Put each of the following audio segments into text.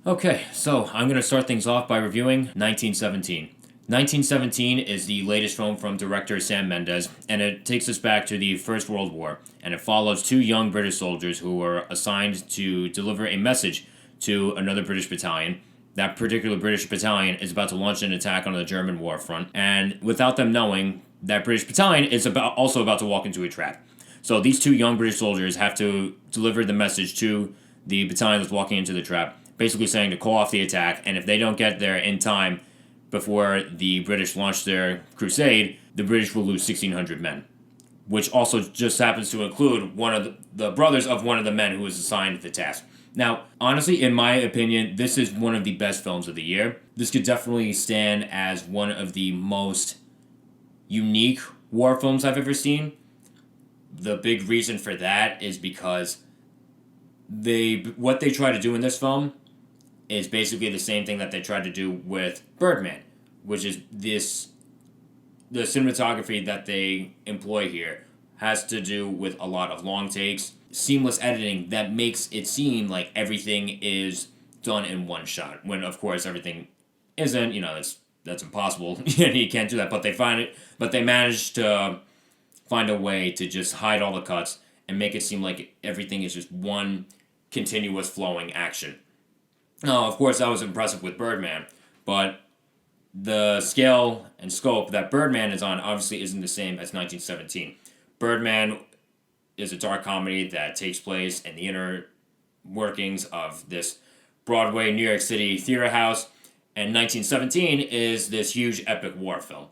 Okay, so I'm going to start things off by reviewing 1917. 1917 is the latest film from director Sam Mendes, and it takes us back to the First World War, and it follows two young British soldiers who were assigned to deliver a message to another British battalion. That particular British battalion is about to launch an attack on the German war front, and without them knowing, that British battalion is also about to walk into a trap. So these two young British soldiers have to deliver the message to the battalion that's walking into the trap, basically saying to call off the attack, and if they don't get there in time before the British launch their crusade, the British will lose 1,600 men, which also just happens to include one of the brothers of one of the men who was assigned the task. Now, honestly, in my opinion, this is one of the best films of the year. This could definitely stand as one of the most unique war films I've ever seen. The big reason for that is because what they try to do in this film is basically the same thing that they tried to do with Birdman, which is the cinematography that they employ here has to do with a lot of long takes, seamless editing that makes it seem like everything is done in one shot, when of course everything isn't. That's impossible. You can't do that, but they managed to find a way to just hide all the cuts and make it seem like everything is just one continuous flowing action. Now, of course, that was impressive with Birdman, but the scale and scope that Birdman is on obviously isn't the same as 1917. Birdman is a dark comedy that takes place in the inner workings of this Broadway, New York City theater house, and 1917 is this huge epic war film.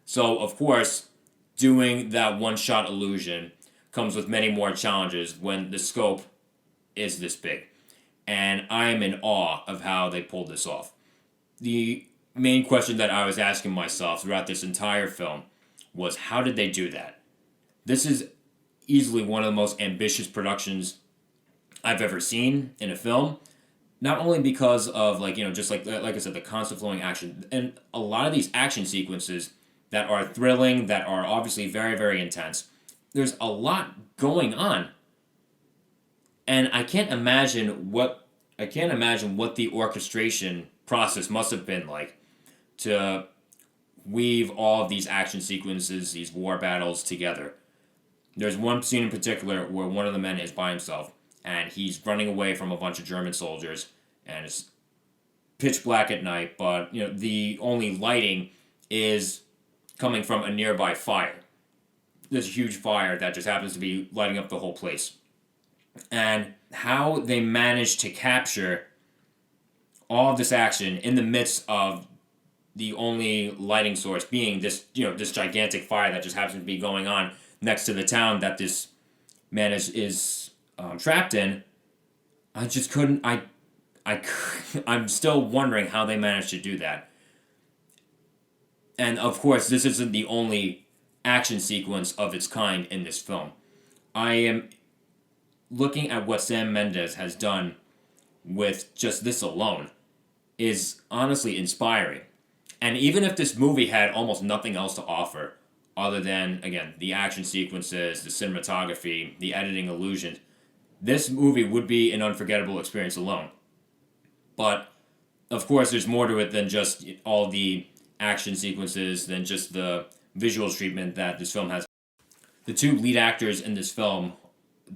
So, of course, doing that one-shot illusion comes with many more challenges when the scope is this big. And I am in awe of how they pulled this off. The main question that I was asking myself throughout this entire film was, how did they do that? This is easily one of the most ambitious productions I've ever seen in a film. Not only because of, just like I said, the constant flowing action. And a lot of these action sequences that are thrilling, that are obviously very, very intense, there's a lot going on. And I can't imagine what the orchestration process must have been like to weave all of these action sequences, these war battles together. There's one scene in particular where one of the men is by himself and he's running away from a bunch of German soldiers, and it's pitch black at night, but the only lighting is coming from a nearby fire. There's a huge fire that just happens to be lighting up the whole place. And how they managed to capture all of this action in the midst of the only lighting source being this gigantic fire that just happens to be going on next to the town that this man is trapped in. I just couldn't. I'm still wondering how they managed to do that. And of course, this isn't the only action sequence of its kind in this film. I am looking at what Sam Mendes has done with just this alone is honestly inspiring. And even if this movie had almost nothing else to offer, other than, again, the action sequences, the cinematography, the editing illusions, this movie would be an unforgettable experience alone. But, of course, there's more to it than just all the action sequences, than just the visual treatment that this film has. The two lead actors in this film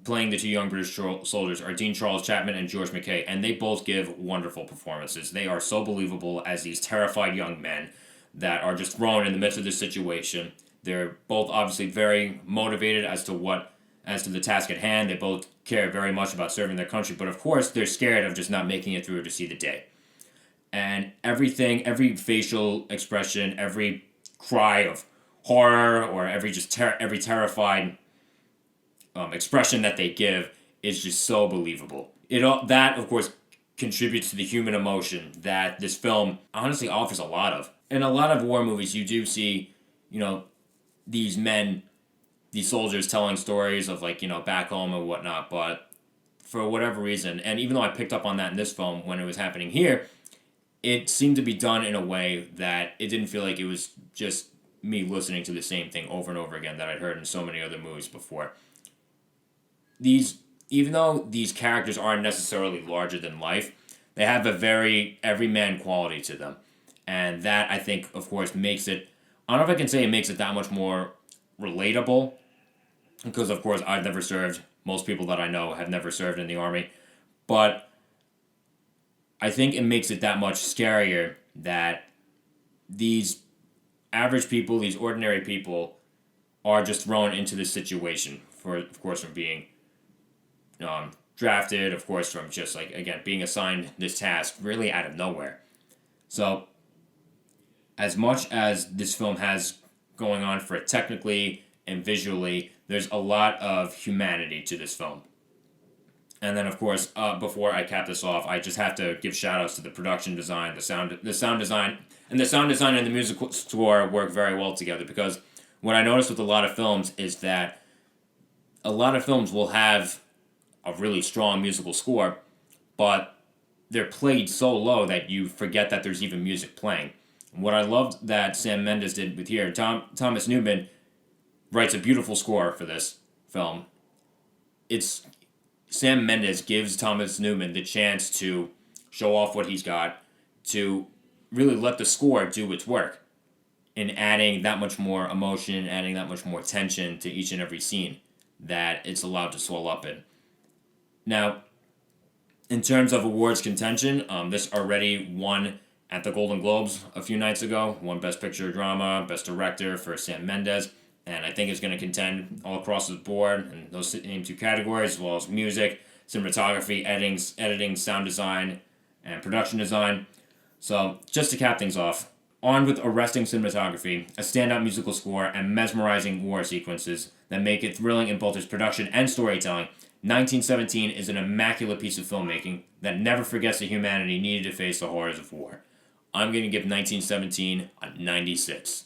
playing the two young British soldiers are Dean Charles Chapman and George McKay, and they both give wonderful performances. They are so believable as these terrified young men that are just thrown in the midst of this situation. They're both obviously very motivated as to the task at hand. They both care very much about serving their country, but of course they're scared of just not making it through to see the day. And everything, every facial expression, every cry of horror, or every terrified expression that they give is just so believable. That, of course, contributes to the human emotion that this film honestly offers a lot of. In a lot of war movies, you do see, these men, these soldiers telling stories of back home and whatnot, but for whatever reason, and even though I picked up on that in this film when it was happening here, it seemed to be done in a way that it didn't feel like it was just me listening to the same thing over and over again that I'd heard in so many other movies before. Even though these characters aren't necessarily larger than life, They have a very everyman quality to them. And that, I think, of course, makes it, I don't know if I can say it makes it that much more relatable, because, of course, I've never served. Most people that I know have never served in the Army. But I think it makes it that much scarier that these average people, these ordinary people, are just thrown into this situation, of course, from being drafted, of course, from just, like, again, being assigned this task really out of nowhere. So, as much as this film has going on for it technically and visually, there's a lot of humanity to this film. And then, of course, before I cap this off, I just have to give shout-outs to the production design, the sound design, and the sound design and the musical score work very well together, because what I noticed with a lot of films is that a lot of films will have a really strong musical score, but they're played so low that you forget that there's even music playing. What I loved that Sam Mendes did with here, Thomas Newman writes a beautiful score for this film. It's Sam Mendes gives Thomas Newman the chance to show off what he's got, to really let the score do its work in adding that much more emotion, adding that much more tension to each and every scene that it's allowed to swell up in. Now, in terms of awards contention, this already won at the Golden Globes a few nights ago. Won Best Picture Drama, Best Director for Sam Mendes, and I think it's going to contend all across the board in those same two categories, as well as music, cinematography, editing, sound design, and production design. So, just to cap things off, armed with arresting cinematography, a standout musical score, and mesmerizing war sequences that make it thrilling in both its production and storytelling, 1917 is an immaculate piece of filmmaking that never forgets the humanity needed to face the horrors of war. I'm going to give 1917 a 96.